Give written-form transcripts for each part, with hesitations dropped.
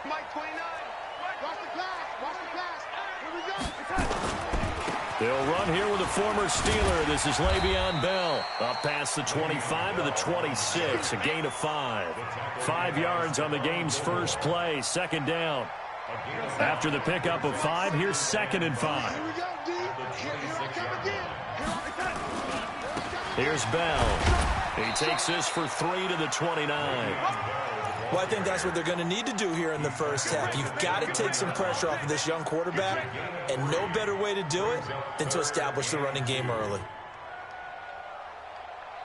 Mike 29. Watch the pass. Watch the pass. Here we go. They'll run here with a former Steeler. This is Le'Veon Bell. Up past the 25 to the 26. A gain of 5. 5 yards on the game's first play. Second down. After the pickup of 5, here's 2nd and 5. Here's Bell. He takes this for 3 to the 29. Well, I think that's what they're going to need to do here in the first half. You've got to take some pressure off of this young quarterback, and no better way to do it than to establish the running game early.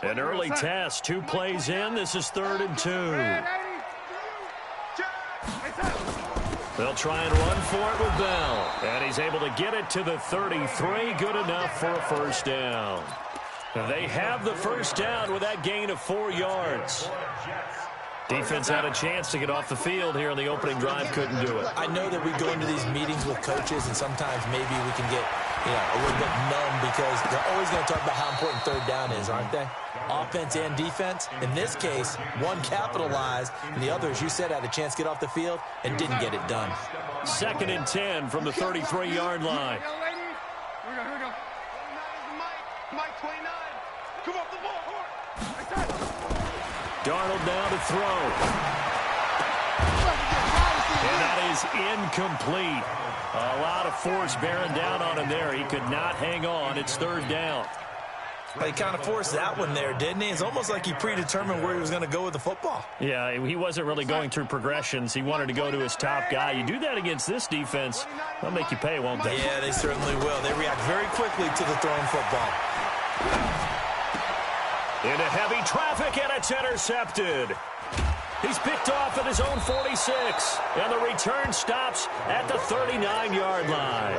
An early test, 2 plays in. This is 3rd and 2. They'll try and run for it with Bell. And he's able to get it to the 33. Good enough for a first down. They have the first down with that gain of 4 yards. Defense had a chance to get off the field here in the opening drive. Couldn't do it. I know that we go into these meetings with coaches, and sometimes maybe we can get a little bit numb because they're always going to talk about how important 3rd down is, aren't they? Offense and defense. In this case, one capitalized, and the other, as you said, had a chance to get off the field and didn't get it done. 2nd and 10 from the 33-yard line. Here we go. Mike 29. Come off the ball. Darnold now to throw. And that is incomplete. A lot of force bearing down on him there. He could not hang on. It's 3rd down. He kind of forced that one there, didn't he? It's almost like he predetermined where he was going to go with the football. Yeah, he wasn't really going through progressions. He wanted to go to his top guy. You do that against this defense, they'll make you pay, won't they? Yeah, they certainly will. They react very quickly to the thrown football. Into heavy traffic, and it's intercepted. He's picked off at his own 46, and the return stops at the 39-yard line.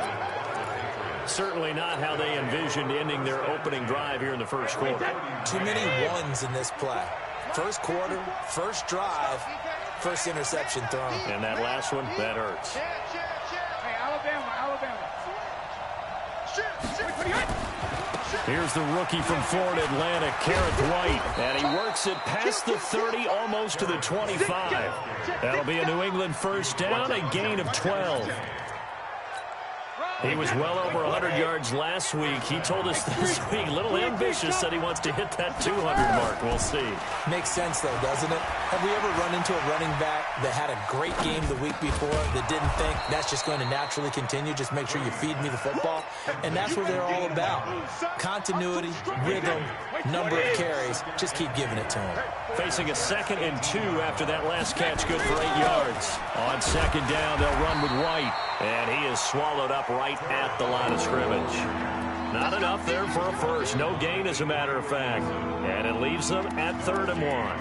Certainly not how they envisioned ending their opening drive here in the first quarter. Too many ones in this play. First quarter, first drive, first interception thrown. And that last one, that hurts. Hey, Alabama. Here's the rookie from Florida Atlantic, Kerrith Whyte, and he works it past the 30, almost to the 25. That'll be a New England first down, a gain of 12. He was well over 100 yards last week. He told us this week, a little ambitious, said he wants to hit that 200 mark. We'll see. Makes sense, though, doesn't it? Have we ever run into a running back that had a great game the week before that didn't think that's just going to naturally continue? Just make sure you feed me the football. And that's what they're all about. Continuity, rhythm, number of carries. Just keep giving it to him. Facing a 2nd and 2 after that last catch, good for 8 yards. On 2nd down, they'll run with Whyte. And he is swallowed up right at the line of scrimmage. Not enough there for a first. No gain, as a matter of fact. And it leaves them at 3rd and 1.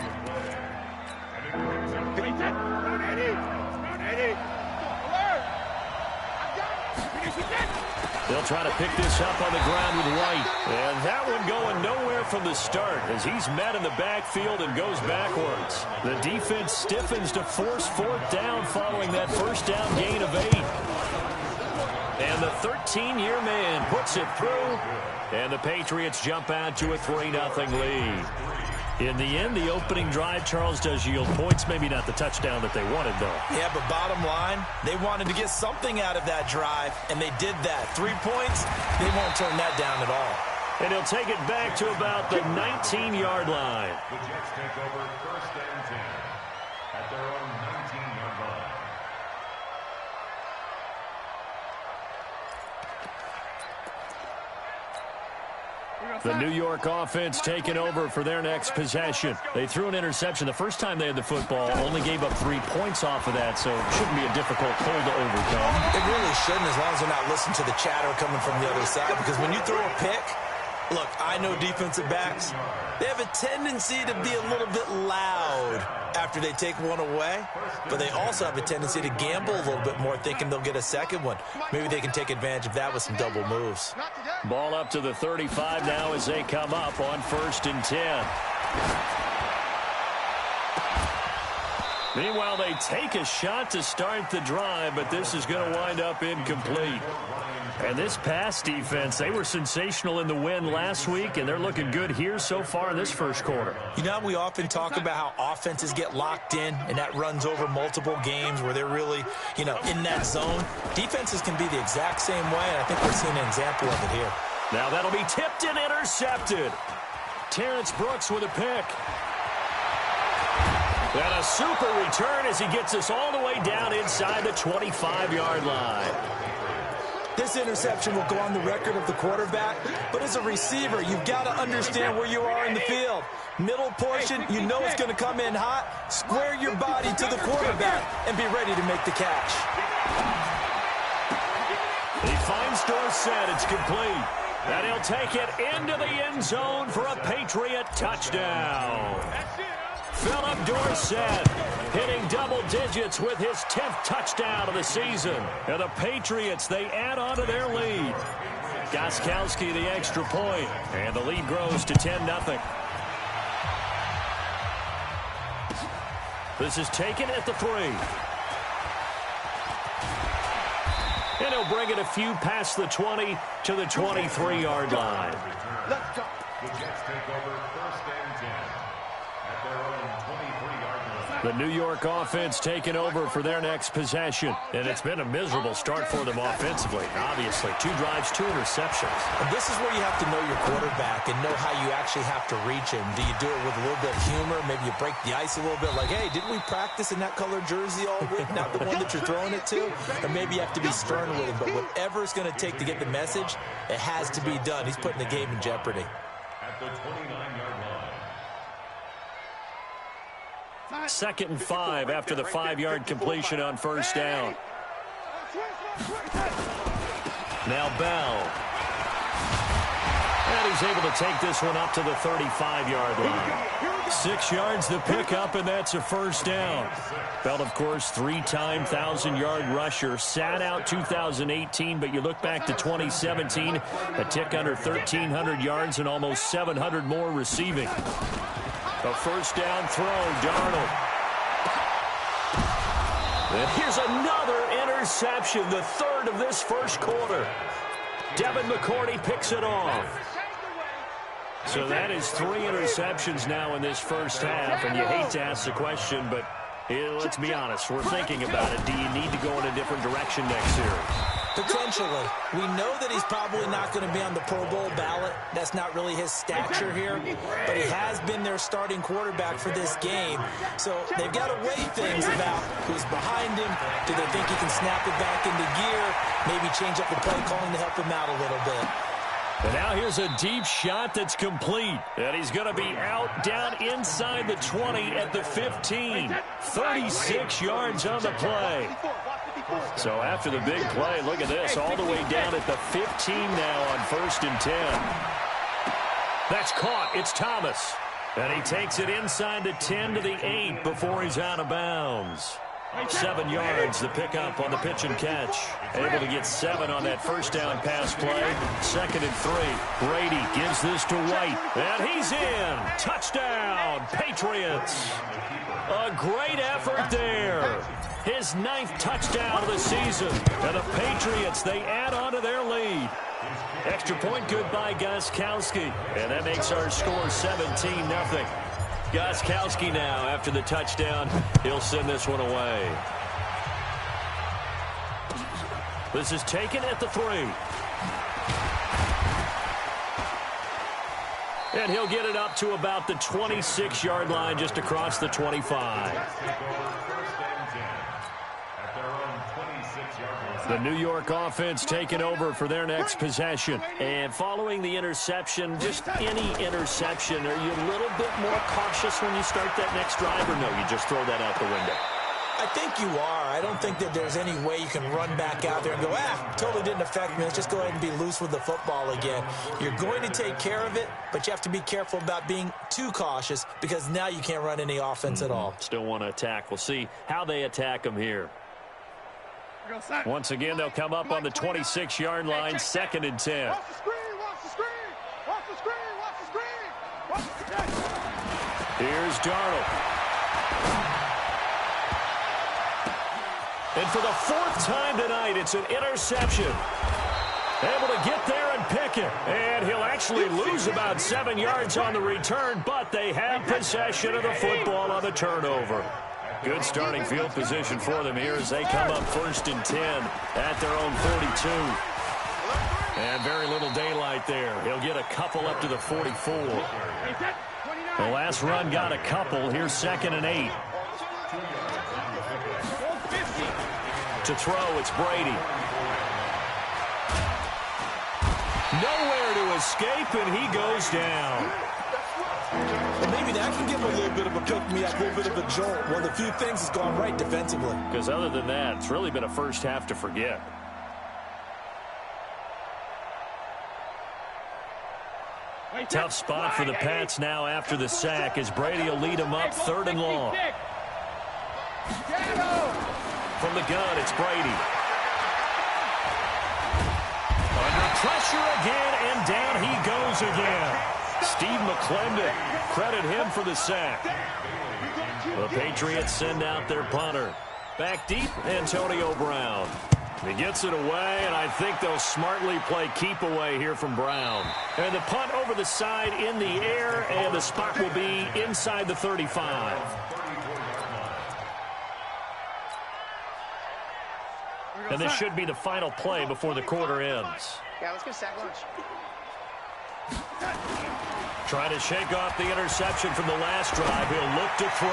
They'll try to pick this up on the ground with Whyte. And that one going nowhere from the start as he's met in the backfield and goes backwards. The defense stiffens to force 4th down following that first down gain of 8. And the 13-year man puts it through. And the Patriots jump out to a 3-0 lead. In the end, the opening drive, Charles, does yield points. Maybe not the touchdown that they wanted, though. Yeah, but bottom line, they wanted to get something out of that drive, and they did that. 3 points, they won't turn that down at all. And he'll take it back to about the 19-yard line. The Jets take over 1st and 10 at their own 19-yard line. The New York offense taking over for their next possession. They threw an interception the first time they had the football, only gave up 3 points off of that, so it shouldn't be a difficult hole to overcome. It really shouldn't, as long as they're not listening to the chatter coming from the other side, because when you throw a pick, look, I know defensive backs, they have a tendency to be a little bit loud after they take one away, but they also have a tendency to gamble a little bit more, thinking they'll get a second one. Maybe they can take advantage of that with some double moves. Ball up to the 35 now as they come up on 1st and 10. Meanwhile, they take a shot to start the drive, but this is going to wind up incomplete. And this pass defense, they were sensational in the win last week, and they're looking good here so far in this first quarter. You know, we often talk about how offenses get locked in, and that runs over multiple games where they're really, in that zone. Defenses can be the exact same way, and I think we're seeing an example of it here. Now that'll be tipped and intercepted. Terrence Brooks with a pick. And a super return as he gets us all the way down inside the 25-yard line. This interception will go on the record of the quarterback, but as a receiver, you've got to understand where you are in the field. Middle portion, you know it's going to come in hot. Square your body to the quarterback and be ready to make the catch. He finds Dorsett. It's complete. And he'll take it into the end zone for a Patriot touchdown. Philip Dorsett hitting double digits with his 10th touchdown of the season. And the Patriots, they add on to their lead. Gostkowski the extra point, and the lead grows to 10-0. This is taken at the 3. And he'll bring it a few past the 20 to the 23-yard line. Let's go. The Jets take over 1st and 10 at their own 23-yard line. The New York offense taking over for their next possession. And it's been a miserable start for them offensively. Obviously, 2 drives, 2 interceptions. And this is where you have to know your quarterback and know how you actually have to reach him. Do you do it with a little bit of humor? Maybe you break the ice a little bit like, hey, didn't we practice in that color jersey all week? Not the one that you're throwing it to? Or maybe you have to be stern with him. But whatever it's going to take to get the message, it has to be done. He's putting the game in jeopardy. At the 29-yard line. 2nd and 5 after the 5-yard completion on first down. Now Bell. And he's able to take this one up to the 35-yard line. 6 yards the pickup, and that's a first down. Bell, of course, 3-time 1,000-yard rusher. Sat out 2018, but you look back to 2017, a tick under 1,300 yards and almost 700 more receiving. A first down throw, Darnold. And here's another interception, the 3rd of this first quarter. Devin McCourty picks it off. So that is 3 interceptions now in this first half, and you hate to ask the question, but let's be honest, we're thinking about it. Do you need to go in a different direction next series? Potentially. We know that he's probably not going to be on the Pro Bowl ballot. That's not really his stature here. But he has been their starting quarterback for this game. So they've got to weigh things about who's behind him. Do they think he can snap it back into gear? Maybe change up the play calling to help him out a little bit. And now here's a deep shot that's complete. And he's going to be out down inside the 20 at the 15. 36 yards on the play. So after the big play, look at this, all the way down at the 15 now on 1st and 10. That's caught. It's Thomas. And he takes it inside the 10 to the 8 before he's out of bounds. 7 yards, the pickup on the pitch and catch. Able to get 7 on that first down pass play. 2nd and 3. Brady gives this to White. And he's in. Touchdown, Patriots. A great effort there. His 9th touchdown of the season. And the Patriots, they add on to their lead. Extra point good by Gostkowski. And that makes our score 17-0. Gostkowski now, after the touchdown, he'll send this one away. This is taken at the 3. And he'll get it up to about the 26-yard line, just across the 25. The New York offense taking over for their next possession. And following the interception, just any interception, are you a little bit more cautious when you start that next drive, or no, you just throw that out the window? I think you are. I don't think that there's any way you can run back out there and go, totally didn't affect me. Let's just go ahead and be loose with the football again. You're going to take care of it, but you have to be careful about being too cautious because now you can't run any offense at all. Still want to attack. We'll see how they attack them here. Once again, they'll come up on the 26-yard line, 2nd and 10. Watch the screen, watch the screen, watch the screen, watch the screen, watch the screen. Here's Darnold. And for the 4th time tonight, it's an interception. Able to get there and pick it. And he'll actually lose about 7 yards on the return, but they have possession of the football on the turnover. Good starting field position for them here as they come up 1st and 10 at their own 42. And very little daylight there. He'll get a couple up to the 44. The last run got a couple. Here's 2nd and 8. To throw, it's Brady. Nowhere to escape, and he goes down. And maybe that can give him a little bit of a pick-me-up, a little bit of a jolt. One of the few things that's gone right defensively. Because other than that, it's really been a first half to forget. Tough spot for the Pats now after the sack as Brady will lead them up 3rd and long. From the gun, it's Brady. Under pressure again, and down he goes again. Steve McClendon, credit him for the sack. The Patriots send out their punter. Back deep, Antonio Brown. He gets it away, and I think they'll smartly play keep away here from Brown. And the punt over the side in the air, and the spot will be inside the 35. And this should be the final play before the quarter ends. Yeah, let's get sack lunch. Trying to shake off the interception from the last drive. He'll look to throw.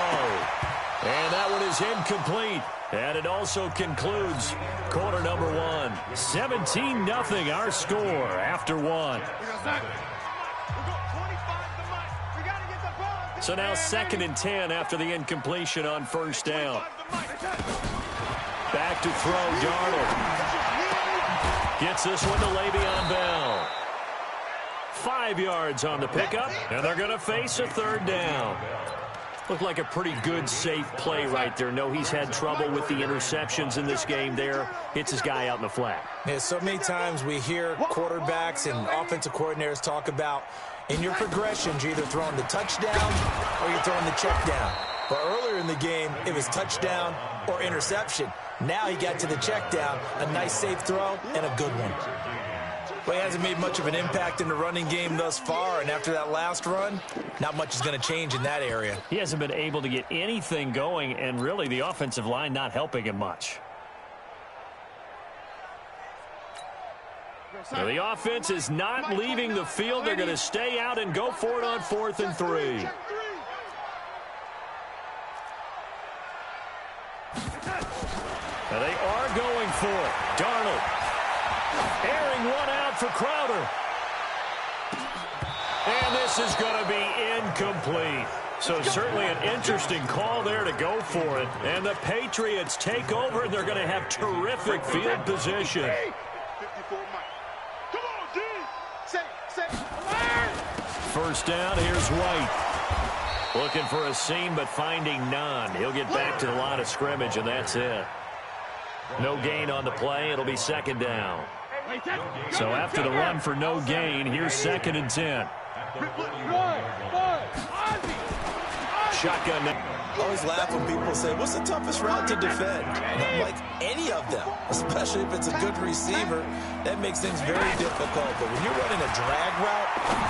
And that one is incomplete. And it also concludes quarter number 1. 17-0 our score after 1. So now 2nd and 10 after the incompletion on 1st down. Back to throw, Darnold. Gets this one to Le'Veon Bell. 5 yards on the pickup, and they're going to face a 3rd down. Looked like a pretty good, safe play right there. No, he's had trouble with the interceptions in this game there. Hits his guy out in the flat. Yeah, so many times we hear quarterbacks and offensive coordinators talk about in your progressions, you're either throwing the touchdown or you're throwing the check down. But earlier in the game, it was touchdown or interception. Now he got to the check down, a nice safe throw, and a good one. Well, he hasn't made much of an impact in the running game thus far, and after that last run, not much is going to change in that area. He hasn't been able to get anything going, and really the offensive line not helping him much. Now the offense is not leaving the field. They're going to stay out and go for it on 4th and 3. Now they are going for it. Darnold airing one out for Crowder. And this is going to be incomplete. So certainly an interesting call there to go for it. And the Patriots take over, and they're going to have terrific field position. First down, here's White. Looking for a seam, but finding none. He'll get back to the line of scrimmage, and that's it. No gain on the play. It'll be 2nd down. So after the run for no gain, here's 2nd and 10. Shotgun. I always laugh when people say, what's the toughest route to defend? And I'm like, any of them, especially if it's a good receiver. That makes things very difficult. But when you're running a drag route,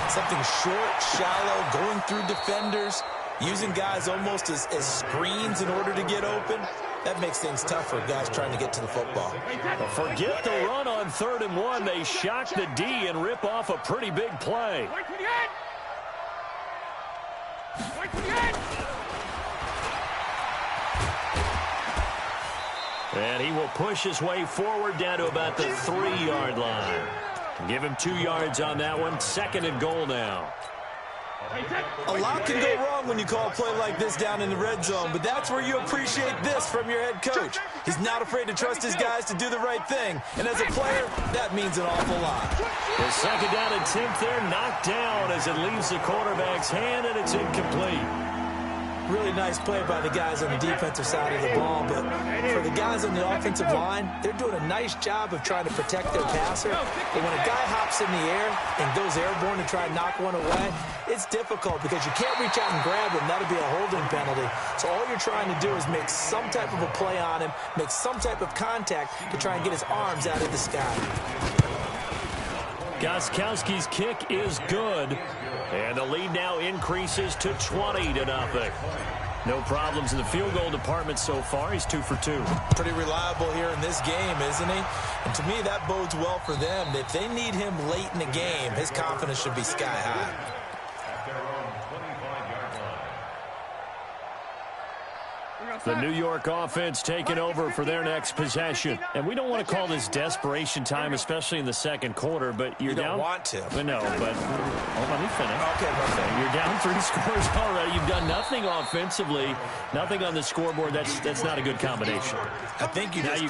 something short, shallow, going through defenders, using guys almost as screens in order to get open, that makes things tough for guys trying to get to the football. Well, forget the run on 3rd and 1. They shock the D and rip off a pretty big play. And he will push his way forward down to about the 3-yard line. Give him 2 yards on that one. 2nd and goal now. A lot can go wrong when you call a play like this down in the red zone, but that's where you appreciate this from your head coach. He's not afraid to trust his guys to do the right thing, and as a player, that means an awful lot. The 2nd down and 10th there, knocked down as it leaves the quarterback's hand, and it's incomplete. Really nice play by the guys on the defensive side of the ball, but for the guys on the offensive line, they're doing a nice job of trying to protect their passer. But when a guy hops in the air and goes airborne to try and knock one away, it's difficult because you can't reach out and grab him. That'll be a holding penalty. So all you're trying to do is make some type of a play on him, make some type of contact to try and get his arms out of the sky. Gostkowski's kick is good. And the lead now increases to 20-0. No problems in the field goal department so far. He's 2 for 2. Pretty reliable here in this game, isn't he? And to me, that bodes well for them. If they need him late in the game, his confidence should be sky high. The New York offense taking over for their next possession. And we don't want to call this desperation time, especially in the second quarter, but you're down. You don't want to. But no, but let me finish. Okay. You're down 3 scores already. You've done nothing offensively, nothing on the scoreboard. That's not a good combination. I think you just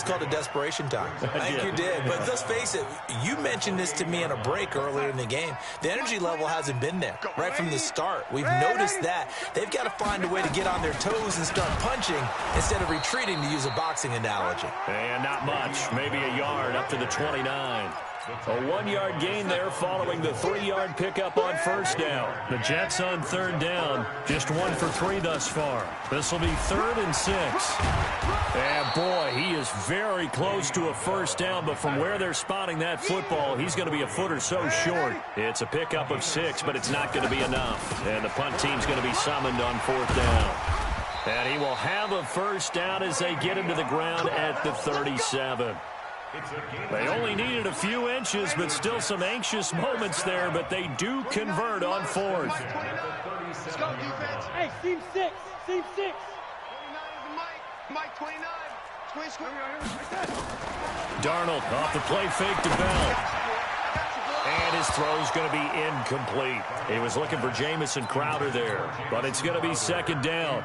called it desperation time. I think you did. But let's face it, you mentioned this to me in a break earlier in the game. The energy level hasn't been there right from the start. We've noticed that. They've got to find a way to get on their toes and start punching instead of retreating, to use a boxing analogy. And not much, maybe a yard up to the 29. A 1-yard gain there following the 3-yard pickup on first down. The Jets on third down, just 1 for 3 thus far. This will be 3rd and 6. And boy, he is very close to a first down, but from where they're spotting that football, he's going to be a foot or so short. It's a pickup of 6, but it's not going to be enough. And the punt team's going to be summoned on 4th down. And he will have a first down as they get him to the ground at the 37. They only needed a few inches, but still some anxious moments there, but they do convert on 4th. Let's go, defense. Hey, team 6. Team 6. 29 is the Mike 29. Twin square. Darnold off the play fake to Bell. And his throw's going to be incomplete. He was looking for Jamison Crowder there, but it's going to be 2nd down.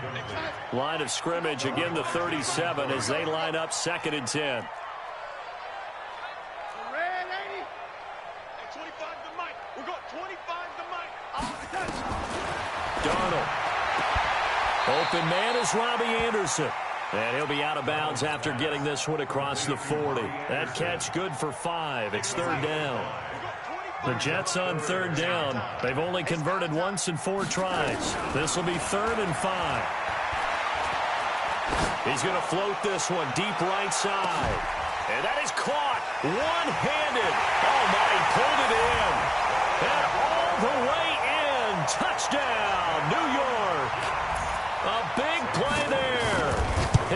Line of scrimmage, again the 37 as they line up 2nd and 10. Red 80. Hey, 25 to Mike. We're going 25 to Mike. Darnold. Open man is Robbie Anderson. And he'll be out of bounds after getting this one across the 40. That catch good for 5. It's 3rd down. The Jets on 3rd down. They've only converted once in 4 tries. This will be 3rd and 5. He's going to float this one deep right side. And that is caught one-handed. Oh, my, he pulled it in. And all the way in. Touchdown, New York. A big play there.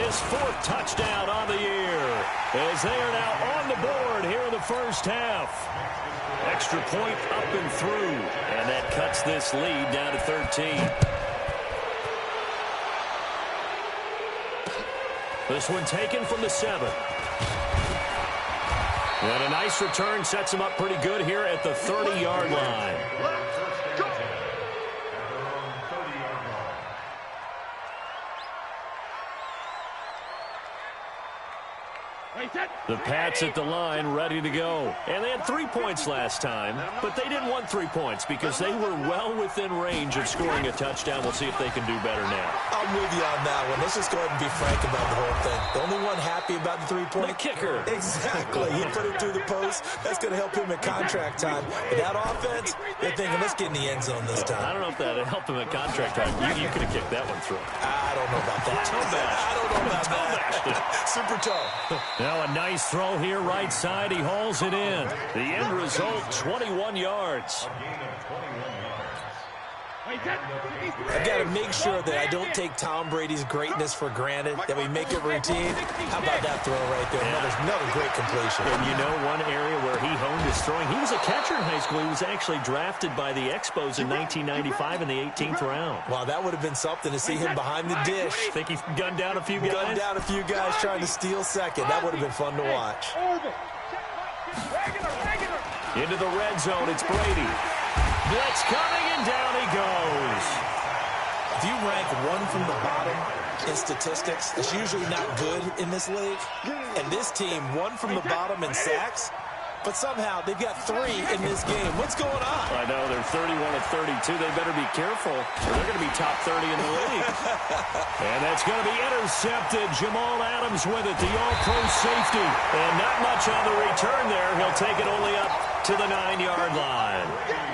His 4th touchdown on the year as they are now on the board here in the first half. Extra point up and through, and that cuts this lead down to 13. This one taken from the 7. And a nice return sets him up pretty good here at the 30-yard line. The Pats at the line ready to go. And they had 3 points last time, but they didn't want 3 points because they were well within range of scoring a touchdown. We'll see if they can do better now. I'm with you on that one. Let's just go ahead and be frank about the whole thing. The only one happy about the 3-point? The kicker. Exactly. He put it through the post. That's going to help him at contract time. But that offense, they're thinking, let's get in the end zone this time. I don't know if that helped him at contract time. You could have kicked that one through. I don't know about that. I don't know about that. Super toe. Now a nice throw here right side. He hauls it in. The end result, 21 yards. I've got to make sure that I don't take Tom Brady's greatness for granted, that we make it routine. How about that throw right there? Another great completion. And you know one area where he honed his throwing? He was a catcher in high school. He was actually drafted by the Expos in 1995 in the 18th round. Wow, that would have been something to see him behind the dish. Think he gunned down a few guys? Gunned down a few guys trying to steal second. That would have been fun to watch. Into the red zone, it's Brady. Blitz coming, and down he goes. If you rank 1 from the bottom in statistics, that's usually not good in this league. And this team, 1 from the bottom in sacks, but somehow they've got 3 in this game. What's going on? I know, they're 31 of 32. They better be careful, or they're going to be top 30 in the league. And that's going to be intercepted. Jamal Adams with it, the all-pro safety. And not much on the return there. He'll take it only up to the 9-yard line.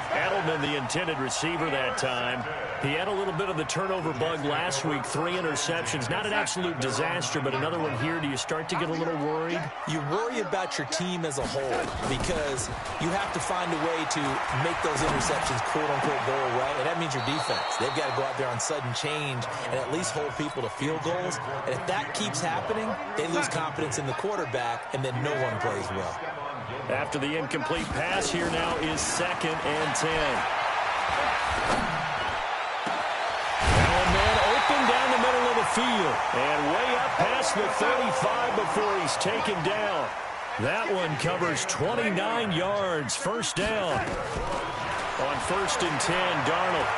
Edelman, the intended receiver that time. He had a little bit of the turnover bug last week, 3 interceptions. Not an absolute disaster, but another one here. Do you start to get a little worried? You worry about your team as a whole because you have to find a way to make those interceptions, quote-unquote, go away, and that means your defense. They've got to go out there on sudden change and at least hold people to field goals. And if that keeps happening, they lose confidence in the quarterback, and then no one plays well. After the incomplete pass, here now is 2nd and 10. Now a man open down the middle of the field and way up past the 35 before he's taken down. That one covers 29 yards, first down. On 1st and 10, Darnold.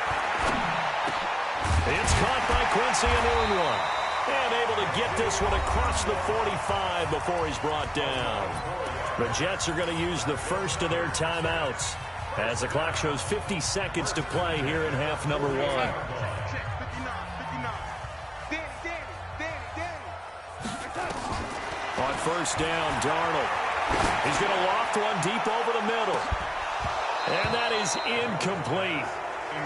It's caught by Quincy Enunwa. And able to get this one across the 45 before he's brought down. The Jets are going to use the first of their timeouts as the clock shows 50 seconds to play here in half number 1. On 1st down, Darnold. He's going to loft one deep over the middle. And that is incomplete.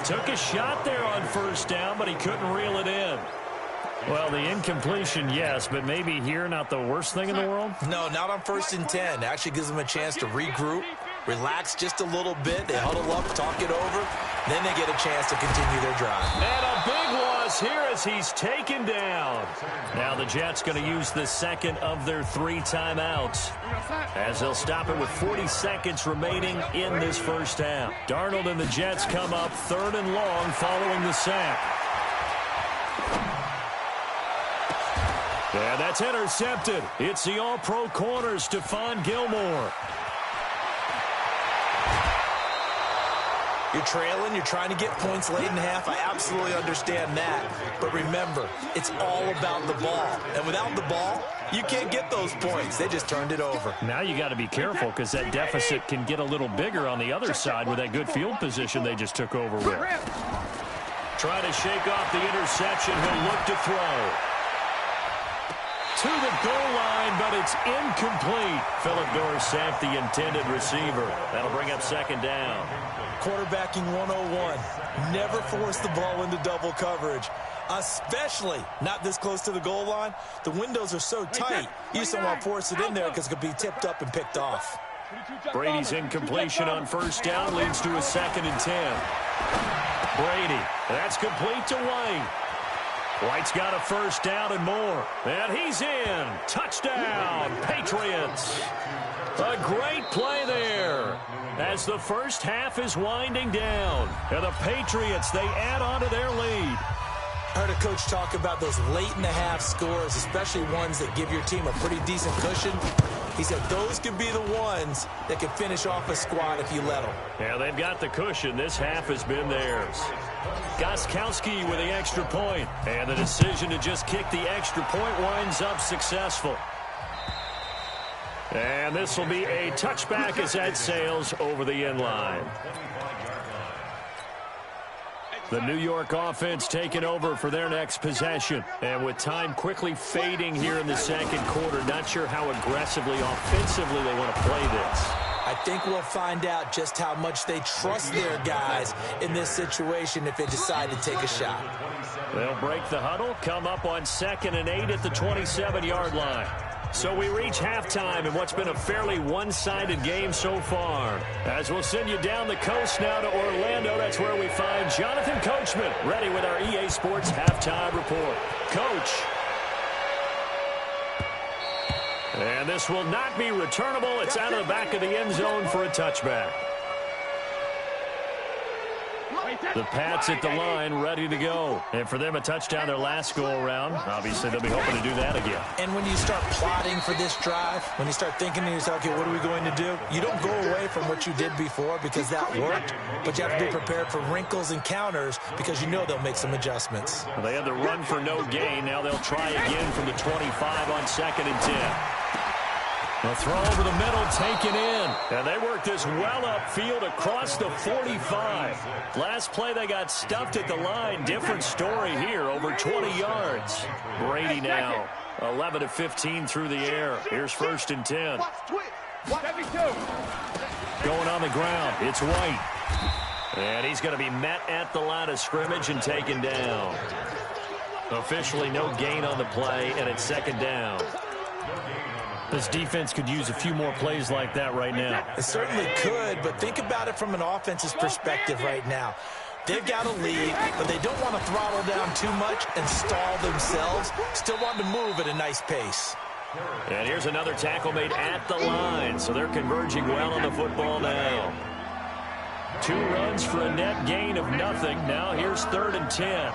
Took a shot there on 1st down, but he couldn't reel it in. Well, the incompletion, yes, but maybe here not the worst thing in the world? No, not on 1st and 10. Actually gives them a chance to regroup, relax just a little bit. They huddle up, talk it over. Then they get a chance to continue their drive. And a big loss here as he's taken down. Now the Jets going to use the second of their 3 timeouts as they'll stop it with 40 seconds remaining in this first half. Darnold and the Jets come up 3rd and long following the sack. And that's intercepted. It's the all-pro corner, Stephon Gilmore. You're trailing, you're trying to get points late in half. I absolutely understand that. But remember, it's all about the ball. And without the ball, you can't get those points. They just turned it over. Now you got to be careful because that deficit can get a little bigger on the other side with that good field position they just took over with. Trying to shake off the interception. He'll look to throw. To the goal line, but it's incomplete. Philip Dorsett, the intended receiver. That'll bring up 2nd down. Quarterbacking 101. Never force the ball into double coverage, especially not this close to the goal line. The windows are so tight, you just don't want to force it in there because it could be tipped up and picked off. Brady's incompletion on 1st down leads to a 2nd and 10. Brady, that's complete to White. White's got a 1st down and more. And he's in. Touchdown, Patriots. A great play there as the first half is winding down. And the Patriots, they add on to their lead. I heard a coach talk about those late-in-the-half scores, especially ones that give your team a pretty decent cushion. He said those could be the ones that can finish off a squad if you let them. Yeah, they've got the cushion. This half has been theirs. Gostkowski with the extra point. And the decision to just kick the extra point winds up successful. And this will be a touchback as that sails over the end line. The New York offense taking over for their next possession. And with time quickly fading here in the 2nd quarter, not sure how aggressively, offensively they want to play this. I think we'll find out just how much they trust their guys in this situation if they decide to take a shot. They'll break the huddle, come up on 2nd and 8 at the 27-yard line. So we reach halftime in what's been a fairly one-sided game so far. As we'll send you down the coast now to Orlando, that's where we find Jonathan Coachman ready with our EA Sports Halftime Report. Coach. And this will not be returnable. It's out of the back of the end zone for a touchback. The Pats at the line, ready to go. And for them, a touchdown their last go-around. Obviously, they'll be hoping to do that again. And when you start plotting for this drive, when you start thinking to yourself, okay, what are we going to do? You don't go away from what you did before because that worked, but you have to be prepared for wrinkles and counters because you know they'll make some adjustments. Well, they had the run for no gain. Now they'll try again from the 25 on 2nd and 10. The throw over the middle, taken in. And they work this well upfield across the 45. Last play, they got stuffed at the line. Different story here, over 20 yards. Brady now, 11 of 15 through the air. Here's 1st and 10. Going on the ground, it's White. And he's going to be met at the line of scrimmage and taken down. Officially no gain on the play, and it's second down. This defense could use a few more plays like that right now. It certainly could, but think about it from an offense's perspective right now. They've got a lead, but they don't want to throttle down too much and stall themselves. Still want to move at a nice pace. And here's another tackle made at the line, so they're converging well on the football now. 2 runs for a net gain of nothing. Now here's 3rd and 10.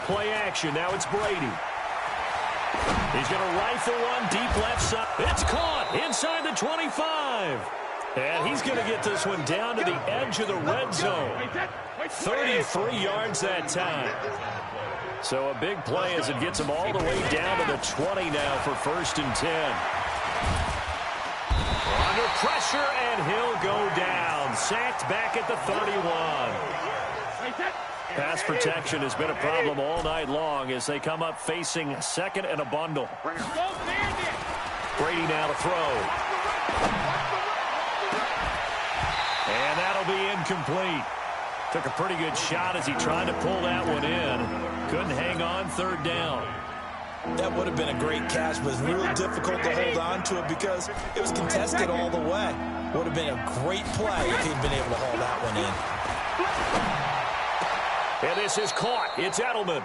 Play action. Now it's Brady. He's going to rifle one deep left side. It's caught inside the 25. And he's going to get this one down to the edge of the red zone. 33 yards that time. So a big play as it gets him all the way down to the 20 now for 1st and 10. Under pressure, and he'll go down. Sacked back at the 31. Pass protection has been a problem all night long as they come up facing 2nd and a bundle. Brady now to throw. And that'll be incomplete. Took a pretty good shot as he tried to pull that one in. Couldn't hang on 3rd down. That would have been a great catch, but it's real difficult to hold on to it because it was contested all the way. Would have been a great play if he'd been able to haul that one in. And this is caught. It's Edelman.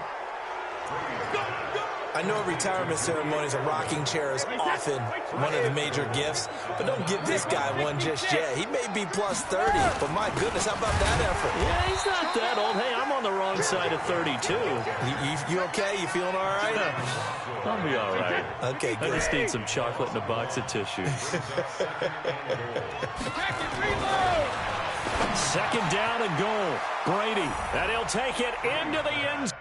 I know retirement ceremonies, a rocking chair is often one of the major gifts, but don't give this guy one just yet. He may be plus 30, but my goodness, how about that effort? Yeah, he's not that old. Hey, I'm on the wrong side of 32. You okay? You feeling all right? I'll be all right. Okay, good. I just need some chocolate and a box of tissues. 2nd down and goal. Brady, and he'll take it into the end zone.